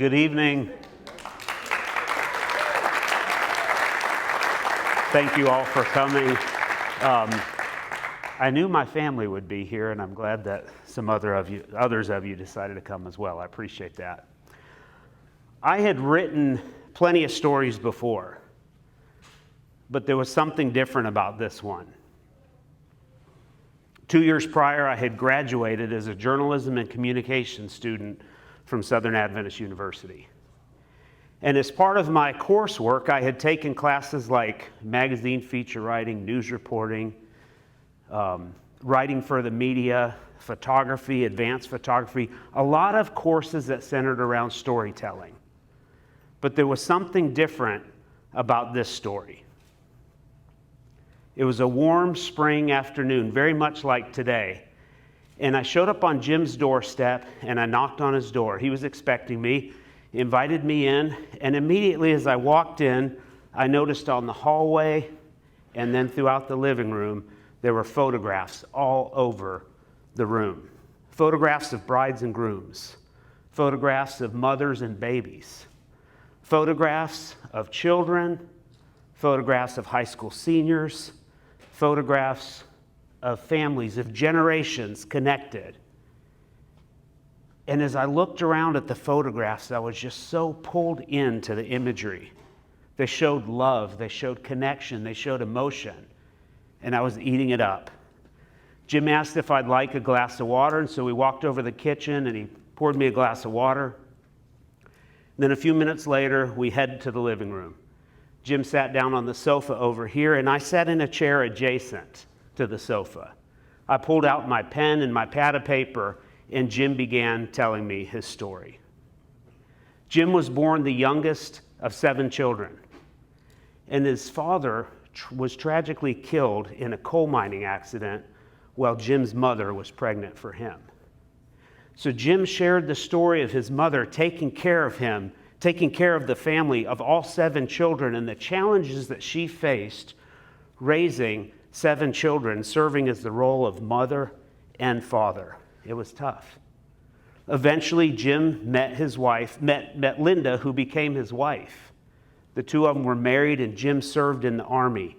Good evening. Thank you all for coming. I knew my family would be here, and I'm glad that some others of you decided to come as well. I appreciate that. I had written plenty of stories before, but there was something different about this one. 2 years prior, I had graduated as a journalism and communication student from Southern Adventist University. And as part of my coursework, I had taken classes like magazine feature writing, news reporting, writing for the media, photography, advanced photography, a lot of courses that centered around storytelling. But there was something different about this story. It was a warm spring afternoon, very much like today. And I showed up on Jim's doorstep and I knocked on his door. He was expecting me, invited me in, and immediately as I walked in, I noticed on the hallway and then throughout the living room, there were photographs all over the room. Photographs of brides and grooms, photographs of mothers and babies, photographs of children, photographs of high school seniors, photographs of families, of generations connected. And as I looked around at the photographs, I was just so pulled into the imagery. They showed love, they showed connection, they showed emotion, and I was eating it up. Jim asked if I'd like a glass of water, and so we walked over to the kitchen and he poured me a glass of water. Then a few minutes later, we headed to the living room. Jim sat down on the sofa over here, and I sat in a chair adjacent to the sofa. I pulled out my pen and my pad of paper, and Jim began telling me his story. Jim was born the youngest of 7 children, and his father was tragically killed in a coal mining accident while Jim's mother was pregnant for him. So Jim shared the story of his mother taking care of him, taking care of the family of all 7 children and the challenges that she faced raising 7 children, serving as the role of mother and father. It was tough. Eventually, Jim met his wife, met Linda, who became his wife. The two of them were married, and Jim served in the Army.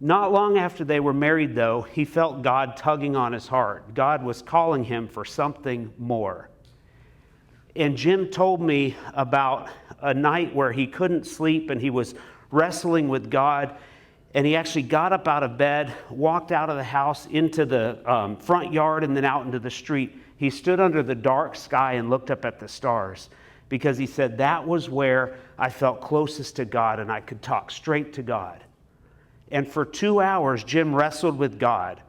Not long after they were married, though, he felt God tugging on his heart. God was calling him for something more. And Jim told me about a night where he couldn't sleep and he was wrestling with God, and he actually got up out of bed, walked out of the house into the front yard and then out into the street. He stood under the dark sky and looked up at the stars because he said that was where I felt closest to God and I could talk straight to God. And for 2 hours, Jim wrestled with God,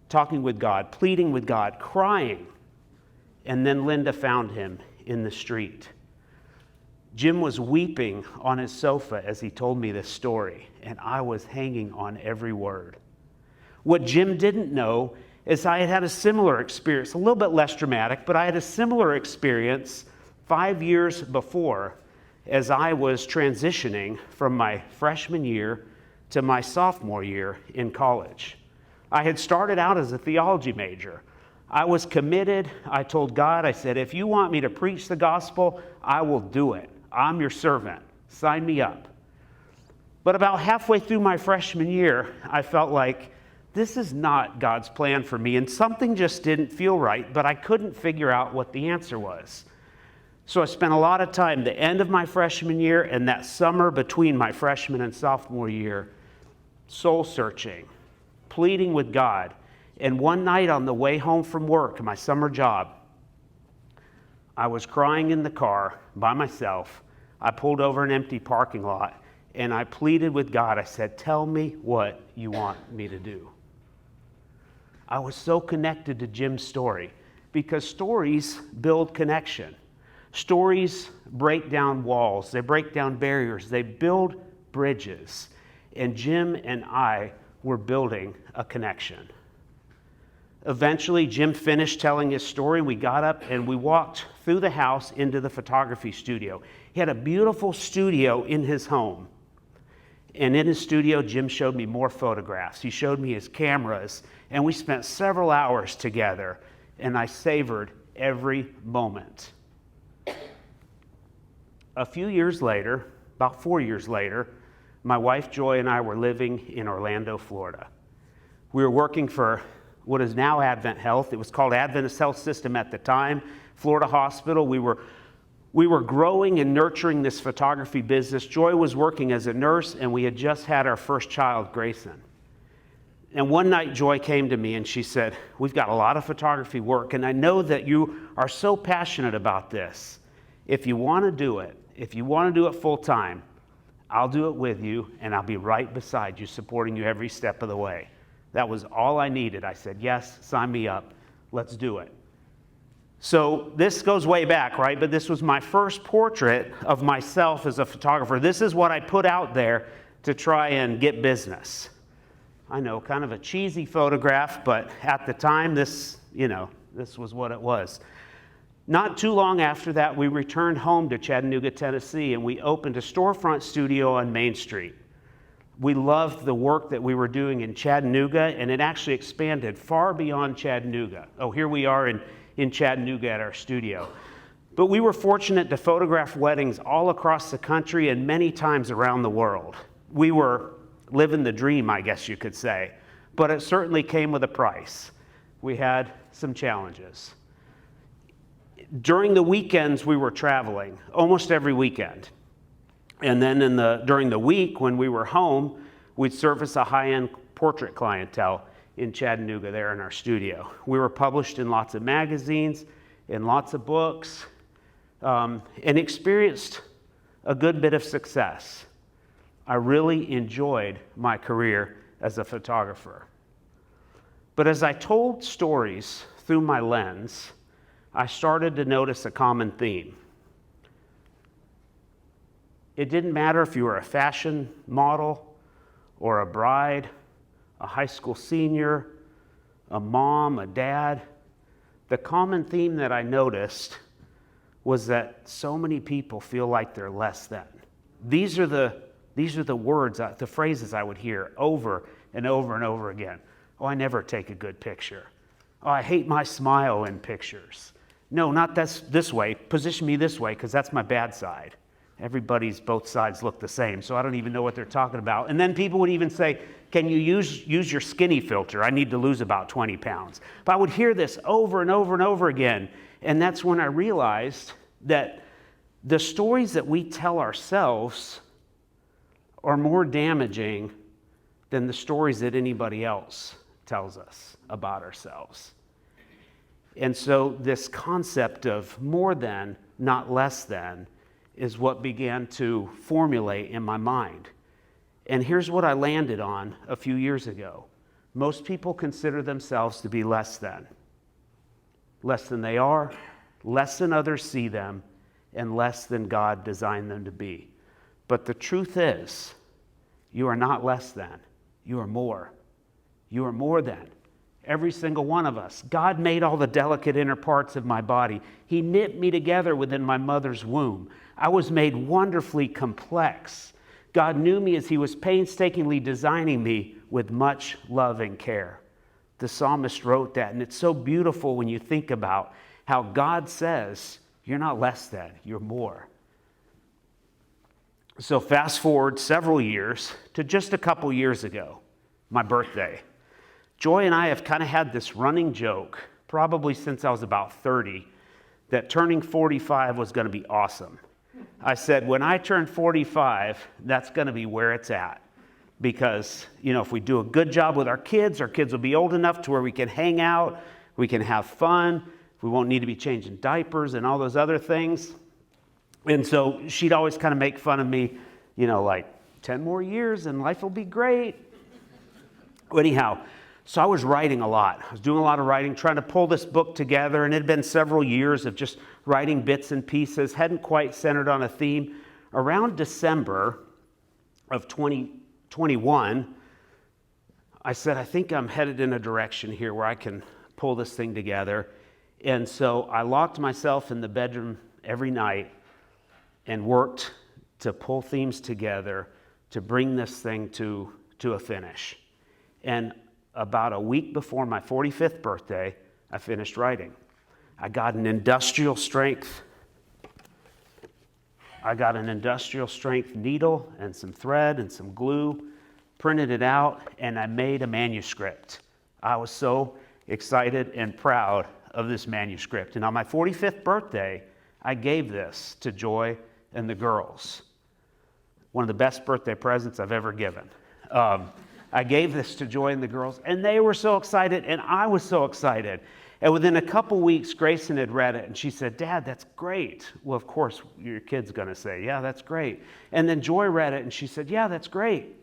talking with God, pleading with God, crying. And then Linda found him in the street. Jim was weeping on his sofa as he told me this story, and I was hanging on every word. What Jim didn't know is I had had a similar experience, a little bit less dramatic, but I had a similar experience 5 years before as I was transitioning from my freshman year to my sophomore year in college. I had started out as a theology major. I was committed. I told God, I said, if you want me to preach the gospel, I will do it. I'm your servant. Sign me up. But about halfway through my freshman year, I felt like this is not God's plan for me, and something just didn't feel right, but I couldn't figure out what the answer was. So I spent a lot of time the end of my freshman year and that summer between my freshman and sophomore year, soul searching, pleading with God. And one night on the way home from work, my summer job, I was crying in the car by myself. I pulled over an empty parking lot and I pleaded with God. I said, tell me what you want me to do. I was so connected to Jim's story because stories build connection. Stories break down walls. They break down barriers. They build bridges. And Jim and I were building a connection. Eventually, Jim finished telling his story. We got up and we walked through the house into the photography studio. He had a beautiful studio in his home. And in his studio, Jim showed me more photographs. He showed me his cameras, and we spent several hours together, and I savored every moment. a few years later, about 4 years later, my wife Joy and I were living in Orlando, Florida. We were working for what is now Advent Health. It was called Adventist Health System at the time, Florida Hospital. We were growing and nurturing this photography business. Joy was working as a nurse, and we had just had our first child, Grayson. And one night, Joy came to me and she said, "We've got a lot of photography work, and I know that you are so passionate about this. If you want to do it full time, I'll do it with you, and I'll be right beside you, supporting you every step of the way." That was all I needed. I said, "Yes, sign me up. Let's do it." So this goes way back, right? But this was my first portrait of myself as a photographer. This is what I put out there to try and get business. I know, kind of a cheesy photograph, but at the time, this was what it was. Not too long after that, we returned home to Chattanooga, Tennessee, and we opened a storefront studio on Main Street. We loved the work that we were doing in Chattanooga, and it actually expanded far beyond Chattanooga. Oh, here we are in Chattanooga at our studio. But we were fortunate to photograph weddings all across the country and many times around the world. We were living the dream, I guess you could say, but it certainly came with a price. We had some challenges. During the weekends, we were traveling, almost every weekend. And then during the week, when we were home, we'd service a high-end portrait clientele in Chattanooga there in our studio. We were published in lots of magazines, in lots of books, and experienced a good bit of success. I really enjoyed my career as a photographer. But as I told stories through my lens, I started to notice a common theme. It didn't matter if you were a fashion model or a bride, a high school senior, a mom, a dad. The common theme that I noticed was that so many people feel like they're less than. These are the words, the phrases I would hear over and over and over again. "Oh, I never take a good picture. Oh, I hate my smile in pictures. No, not this way. Position me this way because that's my bad side." Everybody's both sides look the same, so I don't even know what they're talking about. And then people would even say, "Can you use your skinny filter? I need to lose about 20 pounds. But I would hear this over and over and over again. And that's when I realized that the stories that we tell ourselves are more damaging than the stories that anybody else tells us about ourselves. And so this concept of more than, not less than, is what began to formulate in my mind. And here's what I landed on a few years ago. Most people consider themselves to be less than they are, less than others see them, and less than God designed them to be. But the truth is, you are not less than. You are more. You are more than. Every single one of us. God made all the delicate inner parts of my body. He knit me together within my mother's womb. I was made wonderfully complex. God knew me as He was painstakingly designing me with much love and care. The psalmist wrote that, and it's so beautiful when you think about how God says, you're not less than, you're more. So fast forward several years to just a couple years ago, my birthday. Joy and I have kind of had this running joke, probably since I was about 30, that turning 45 was going to be awesome. I said, when I turn 45, that's going to be where it's at. Because, if we do a good job with our kids will be old enough to where we can hang out, we can have fun, we won't need to be changing diapers and all those other things. And so she'd always kind of make fun of me, like 10 more years and life will be great. Anyhow, so I was writing a lot. I was doing a lot of writing, trying to pull this book together, and it had been several years of just writing bits and pieces, hadn't quite centered on a theme. Around December of 2021, I said, I think I'm headed in a direction here where I can pull this thing together. And so I locked myself in the bedroom every night and worked to pull themes together to bring this thing to a finish. And about a week before my 45th birthday, I finished writing. I got an industrial strength I got an industrial strength needle and some thread and some glue, printed it out, and I made a manuscript. I was so excited and proud of this manuscript. And on my 45th birthday, I gave this to Joy and the girls. One of the best birthday presents I've ever given. I gave this to Joy and the girls, and they were so excited, and I was so excited. And within a couple weeks, Grayson had read it, and she said, "Dad, that's great." Well, of course, your kid's going to say, "Yeah, that's great." And then Joy read it, and she said, "Yeah, that's great."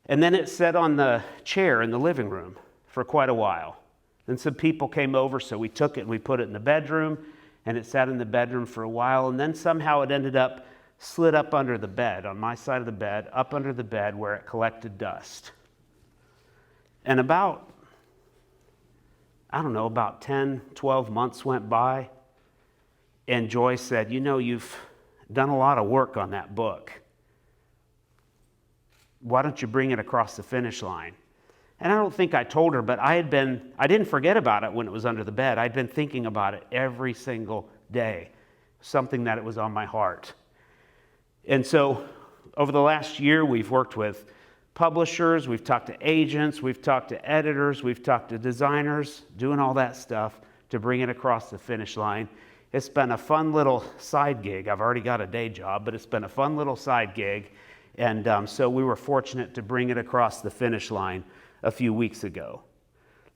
And then it sat on the chair in the living room for quite a while. Then some people came over, so we took it and we put it in the bedroom, and it sat in the bedroom for a while, and then somehow it ended up slid up under the bed, on my side of the bed, up under the bed where it collected dust. And about 10, 12 months went by, and Joy said, "You've done a lot of work on that book. Why don't you bring it across the finish line?" And I don't think I told her, but I didn't forget about it when it was under the bed. I'd been thinking about it every single day, something that it was on my heart. And so over the last year, we've worked with publishers, we've talked to agents, we've talked to editors, we've talked to designers, doing all that stuff to bring it across the finish line. It's been a fun little side gig. I've already got a day job, but it's been a fun little side gig. And so we were fortunate to bring it across the finish line a few weeks ago.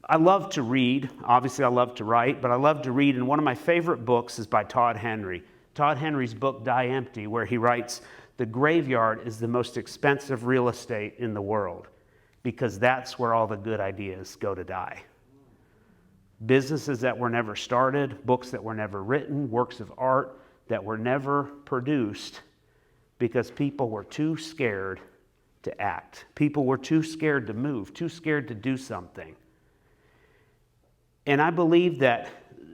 I love to read. Obviously, I love to write, but I love to read. And one of my favorite books is by Todd Henry. Todd Henry's book, Die Empty, where he writes, "The graveyard is the most expensive real estate in the world because that's where all the good ideas go to die." Businesses that were never started, books that were never written, works of art that were never produced because people were too scared to act. People were too scared to move, too scared to do something. And I believe that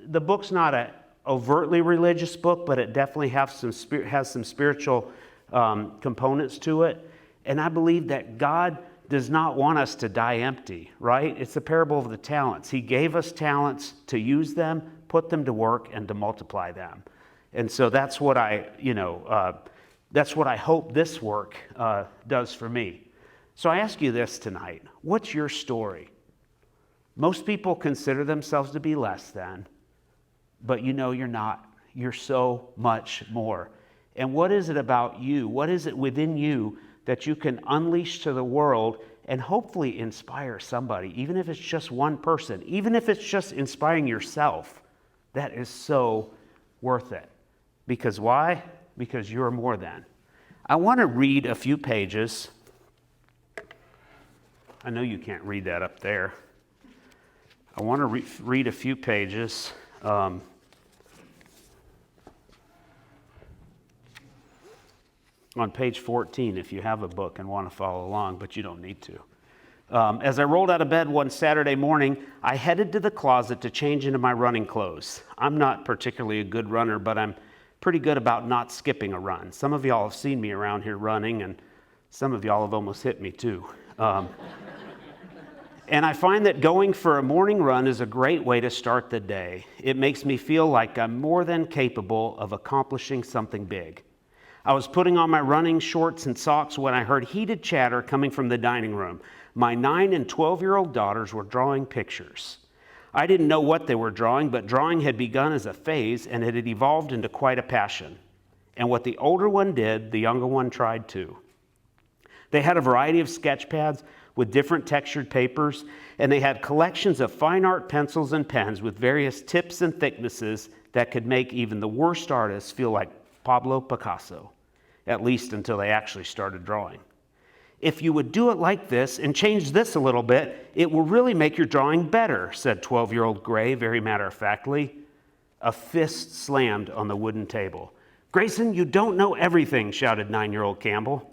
the book's not an overtly religious book, but it definitely has some spiritual components to it. And I believe that God does not want us to die empty, right? It's the parable of the talents. He gave us talents to use them, put them to work, and to multiply them. And so that's what I hope this work does for me. So I ask you this tonight: what's your story? Most people consider themselves to be less than, but you're not. You're so much more. And what is it about you? What is it within you that you can unleash to the world and hopefully inspire somebody, even if it's just one person, even if it's just inspiring yourself? That is so worth it. Because why? Because you're more than. I want to read a few pages. I know you can't read that up there. I want to read a few pages. On page 14, if you have a book and want to follow along, but you don't need to. As I rolled out of bed one Saturday morning, I headed to the closet to change into my running clothes. I'm not particularly a good runner, but I'm pretty good about not skipping a run. Some of y'all have seen me around here running, and some of y'all have almost hit me too. And I find that going for a morning run is a great way to start the day. It makes me feel like I'm more than capable of accomplishing something big. I was putting on my running shorts and socks when I heard heated chatter coming from the dining room. My 9 and 12-year-old daughters were drawing pictures. I didn't know what they were drawing, but drawing had begun as a phase and it had evolved into quite a passion. And what the older one did, the younger one tried too. They had a variety of sketch pads with different textured papers, and they had collections of fine art pencils and pens with various tips and thicknesses that could make even the worst artists feel like Pablo Picasso, at least until they actually started drawing. If you would do it like this and change this a little bit, it will really make your drawing better, said 12-year-old Gray very matter-of-factly. A fist slammed on the wooden table. Grayson, you don't know everything, shouted 9-year-old Campbell.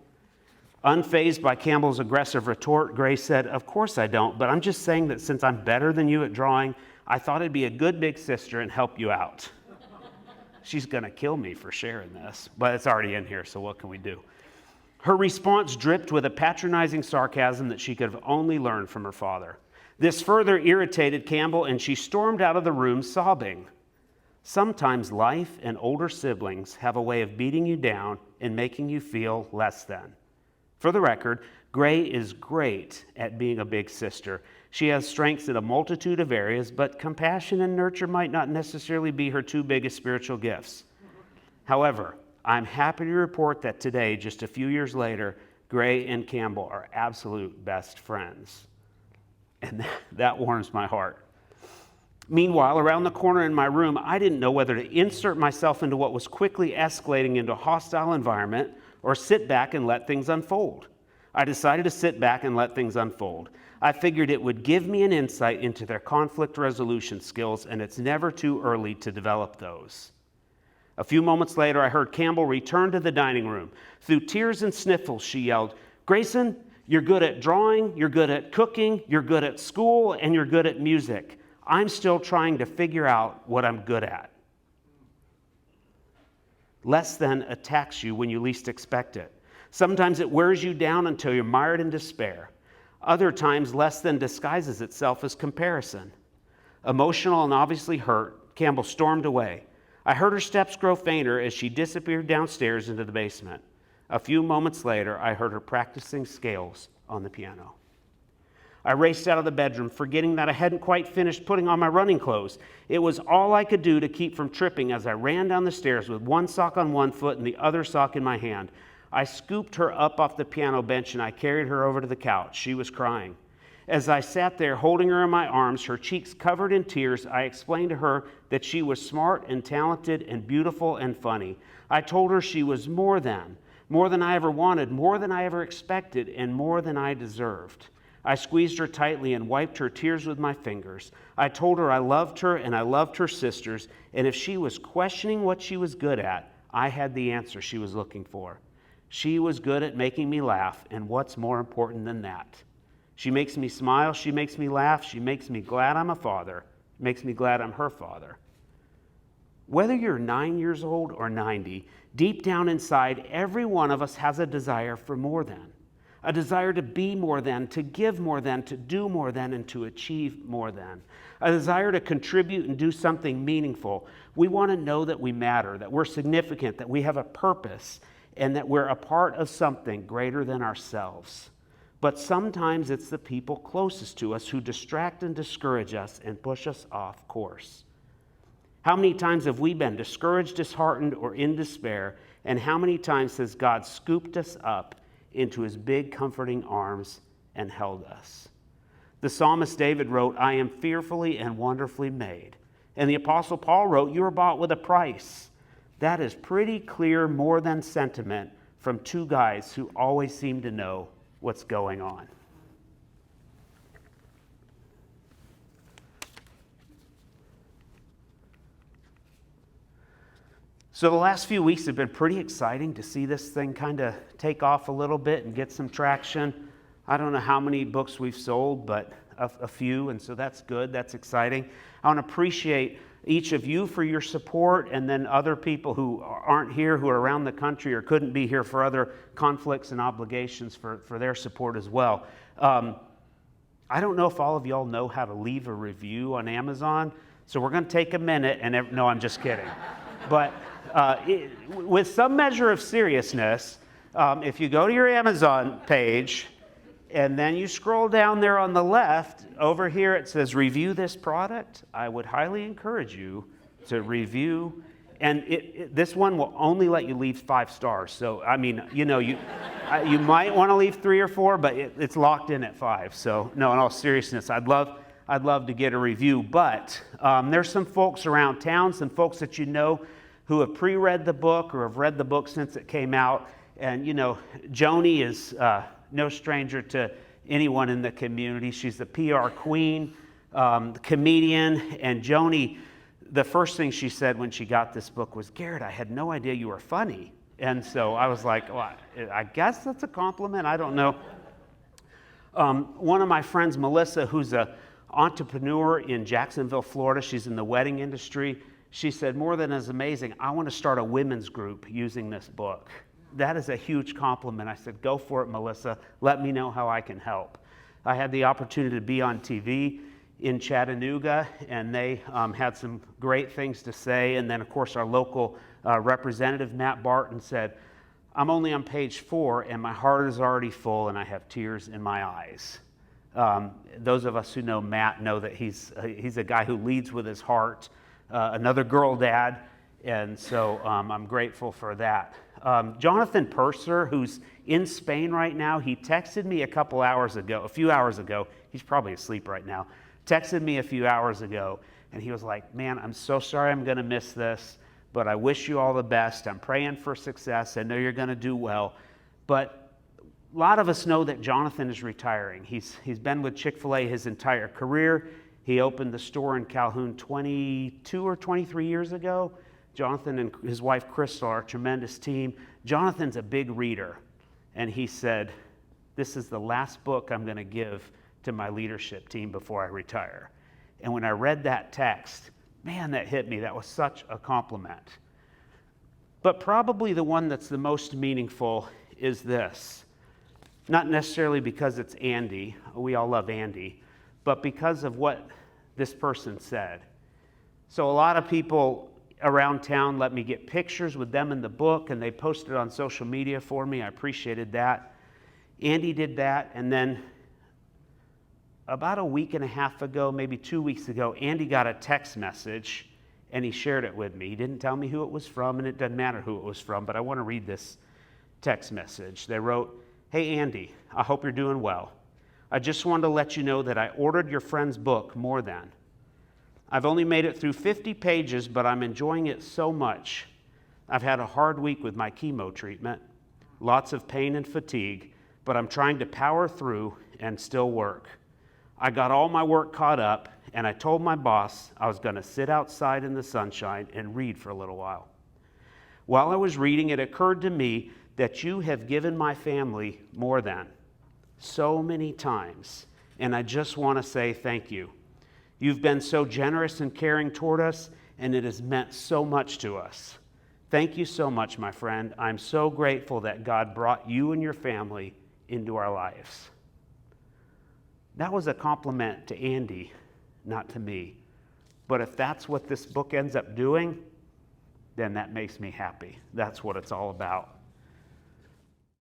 Unfazed by Campbell's aggressive retort, Gray said, of course I don't, but I'm just saying that since I'm better than you at drawing, I thought I'd be a good big sister and help you out. She's going to kill me for sharing this, but it's already in here, so what can we do? Her response dripped with a patronizing sarcasm that she could have only learned from her father. This further irritated Campbell, and she stormed out of the room sobbing. Sometimes life and older siblings have a way of beating you down and making you feel less than. For the record, Gray is great at being a big sister. She has strengths in a multitude of areas, but compassion and nurture might not necessarily be her two biggest spiritual gifts. However, I'm happy to report that today, just a few years later, Gray and Campbell are absolute best friends. And that warms my heart. Meanwhile, around the corner in my room, I didn't know whether to insert myself into what was quickly escalating into a hostile environment or sit back and let things unfold. I decided to sit back and let things unfold. I figured it would give me an insight into their conflict resolution skills, and it's never too early to develop those. A few moments later, I heard Campbell return to the dining room. Through tears and sniffles, she yelled, "Grayson, you're good at drawing, you're good at cooking, you're good at school, and you're good at music. I'm still trying to figure out what I'm good at." Less than attacks you when you least expect it. Sometimes it wears you down until you're mired in despair. Other times, less than disguises itself as comparison. Emotional and obviously hurt, Campbell stormed away. I heard her steps grow fainter as she disappeared downstairs into the basement. A few moments later, I heard her practicing scales on the piano. I raced out of the bedroom, forgetting that I hadn't quite finished putting on my running clothes. It was all I could do to keep from tripping as I ran down the stairs with one sock on one foot and the other sock in my hand. I scooped her up off the piano bench and I carried her over to the couch. She was crying. As I sat there holding her in my arms, her cheeks covered in tears, I explained to her that she was smart and talented and beautiful and funny. I told her she was more than I ever wanted, more than I ever expected, and more than I deserved. I squeezed her tightly and wiped her tears with my fingers. I told her I loved her and I loved her sisters, and if she was questioning what she was good at, I had the answer she was looking for. She was good at making me laugh, and what's more important than that? She makes me smile, she makes me laugh, she makes me glad I'm a father, makes me glad I'm her father. Whether you're 9 years old or 90, deep down inside, every one of us has a desire for more than. A desire to be more than, to give more than, to do more than, and to achieve more than. A desire to contribute and do something meaningful. We want to know that we matter, that we're significant, that we have a purpose, and that we're a part of something greater than ourselves. But sometimes it's the people closest to us who distract and discourage us and push us off course. How many times have we been discouraged, disheartened, or in despair? And how many times has God scooped us up into his big, comforting arms and held us? The psalmist David wrote, "I am fearfully and wonderfully made." And the apostle Paul wrote, "You were bought with a price." That is pretty clear more than sentiment from two guys who always seem to know what's going on. So the last few weeks have been pretty exciting to see this thing kind of take off a little bit and get some traction. I don't know how many books we've sold, but a few, and so that's good, that's exciting. I want to appreciate each of you for your support, and then other people who aren't here, who are around the country or couldn't be here for other conflicts and obligations for their support as well. I don't know if all of y'all know how to leave a review on Amazon, so we're going to take a minute, and no, I'm just kidding. But with some measure of seriousness, if you go to your Amazon page, and then you scroll down there on the left, over here it says review this product. I would highly encourage you to review. And this one will only let you leave 5 stars. So, I mean, you might want to leave 3 or 4, but it's locked in at 5. So, no, in all seriousness, I'd love to get a review. But there's some folks around town, some folks that you know who have pre-read the book or have read the book since it came out. And, Joni is no stranger to anyone in the community. She's the PR queen, the comedian. And Joni, the first thing she said when she got this book was, "Garrett, I had no idea you were funny." And so I was like, well, I guess that's a compliment. I don't know. One of my friends, Melissa, who's an entrepreneur in Jacksonville, Florida, she's in the wedding industry. She said, "More than is amazing, I want to start a women's group using this book." That is a huge compliment. I said, "Go for it, Melissa. Let me know how I can help." I had the opportunity to be on TV in Chattanooga, and they had some great things to say. And then, of course, our local representative, Matt Barton, said, I'm only on page 4, and my heart is already full, and I have tears in my eyes. Those of us who know Matt know that he's a guy who leads with his heart, another girl dad, and so I'm grateful for that. Jonathan Purser, who's in Spain right now, he texted me a few hours ago, he's probably asleep right now, texted me a few hours ago, and he was like, man, I'm so sorry I'm going to miss this, but I wish you all the best. I'm praying for success. I know you're going to do well. But a lot of us know that Jonathan is retiring. He's been with Chick-fil-A his entire career. He opened the store in Calhoun 22 or 23 years ago. Jonathan and his wife Crystal are a tremendous team. Jonathan's a big reader, and he said, this is the last book I'm going to give to my leadership team before I retire. And when I read that text, man, that hit me. That was such a compliment. But probably the one that's the most meaningful is this. Not necessarily because it's Andy, we all love Andy, but because of what this person said. So a lot of people around town let me get pictures with them in the book, and they posted on social media for me. I appreciated that. Andy did that, and then about a week and a half ago, maybe 2 weeks ago, Andy got a text message, and he shared it with me. He didn't tell me who it was from, and it doesn't matter who it was from, but I want to read this text message. They wrote, hey, Andy, I hope you're doing well. I just wanted to let you know that I ordered your friend's book, More Than. I've only made it through 50 pages, but I'm enjoying it so much. I've had a hard week with my chemo treatment, lots of pain and fatigue, but I'm trying to power through and still work. I got all my work caught up, and I told my boss I was going to sit outside in the sunshine and read for a little while. While I was reading, it occurred to me that you have given my family more than so many times, and I just want to say thank you. You've been so generous and caring toward us, and it has meant so much to us. Thank you so much, my friend. I'm so grateful that God brought you and your family into our lives. That was a compliment to Andy, not to me. But if that's what this book ends up doing, then that makes me happy. That's what it's all about.